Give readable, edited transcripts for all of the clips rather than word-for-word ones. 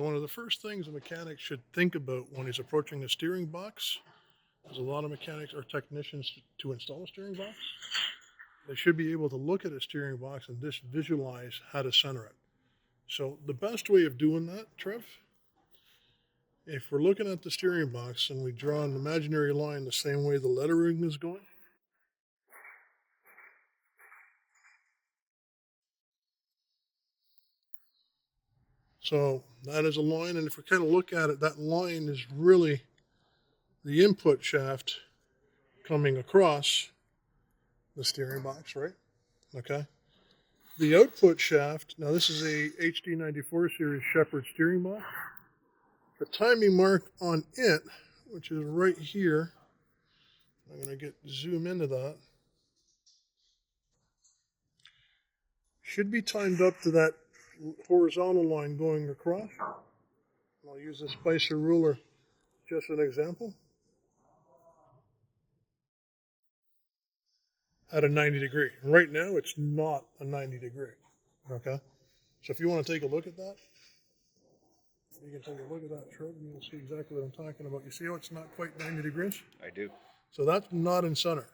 So one of the first things a mechanic should think about when he's approaching the steering box, there's a lot of mechanics or technicians to install a steering box. They should be able to look at a steering box and just visualize how to center it. So the best way of doing that, Trev, if we're looking at the steering box and we draw an imaginary line the same way the lettering is going, so that is a line, and if we kind of look at it, that line is really the input shaft coming across the steering box, right? Okay. The output shaft, now this is a HD94 series Shepherd steering box. The timing mark on it, which is right here, I'm going to zoom into that, should be timed up to that horizontal line going across. I'll use the Spicer ruler just as an example. At a 90 degree. Right now, it's not a 90 degree. Okay? So if you want to take a look at that, you can take a look at that, Trev, and you'll see exactly what I'm talking about. You see how it's not quite 90 degrees? I do. So that's not in center.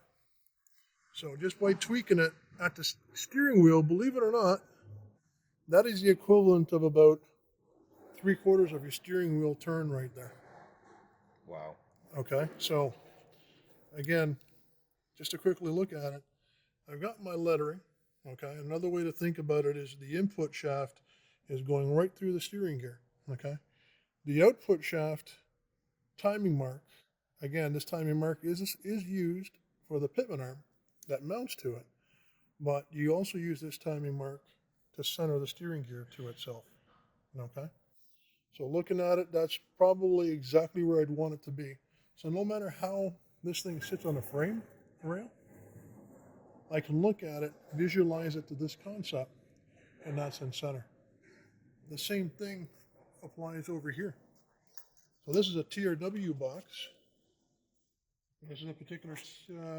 So just by tweaking it at the steering wheel, believe it or not, that is the equivalent of about 3/4 of your steering wheel turn right there. Wow. Okay, so again, just to quickly look at it, I've got my lettering. Okay, another way to think about it is the input shaft is going right through the steering gear. Okay, the output shaft timing mark, again, this timing mark is used for the pitman arm that mounts to it, but you also use this timing mark to center the steering gear to itself. Okay, so looking at it, that's probably exactly where I'd want it to be. So no matter how this thing sits on a frame rail, I can look at it, visualize it to this concept, and that's in center. The same thing applies over here. So this is a TRW box. This is a particular,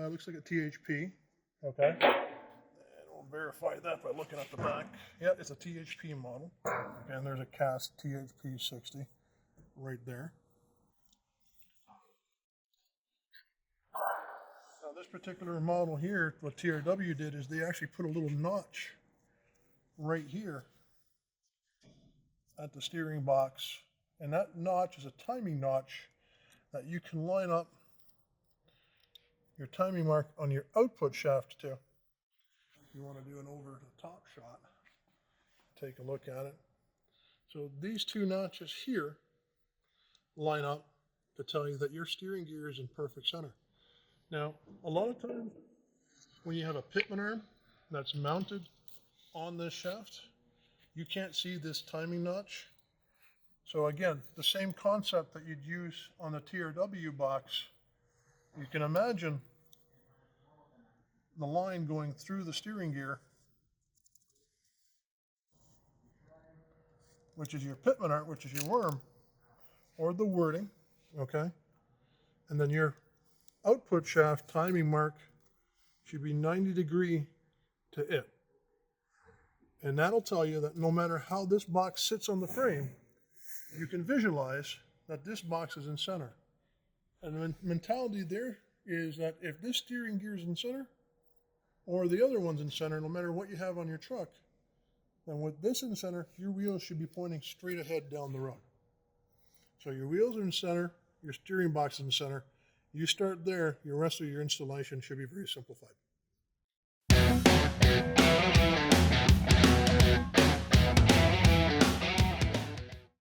looks like a THP. Okay. And we'll verify that by looking at the back. Yeah, it's a THP model. And there's a cast THP 60 right there. Now this particular model here, what TRW did is they actually put a little notch right here at the steering box, and that notch is a timing notch that you can line up your timing mark on your output shaft too. If you want to do an over the top shot, take a look at it. So these two notches here line up to tell you that your steering gear is in perfect center. Now, a lot of times when you have a pitman arm that's mounted on this shaft, you can't see this timing notch. So again, the same concept that you'd use on the TRW box, you can imagine the line going through the steering gear, which is your pitman arm, which is your worm, or the wording, okay? And then your output shaft timing mark should be 90 degree to it. And that'll tell you that no matter how this box sits on the frame, you can visualize that this box is in center. And the mentality there is that if this steering gear is in center, or the other one's in center, no matter what you have on your truck, then with this in center, your wheels should be pointing straight ahead down the road. So your wheels are in center, your steering box is in center. You start there, your rest of your installation should be very simplified.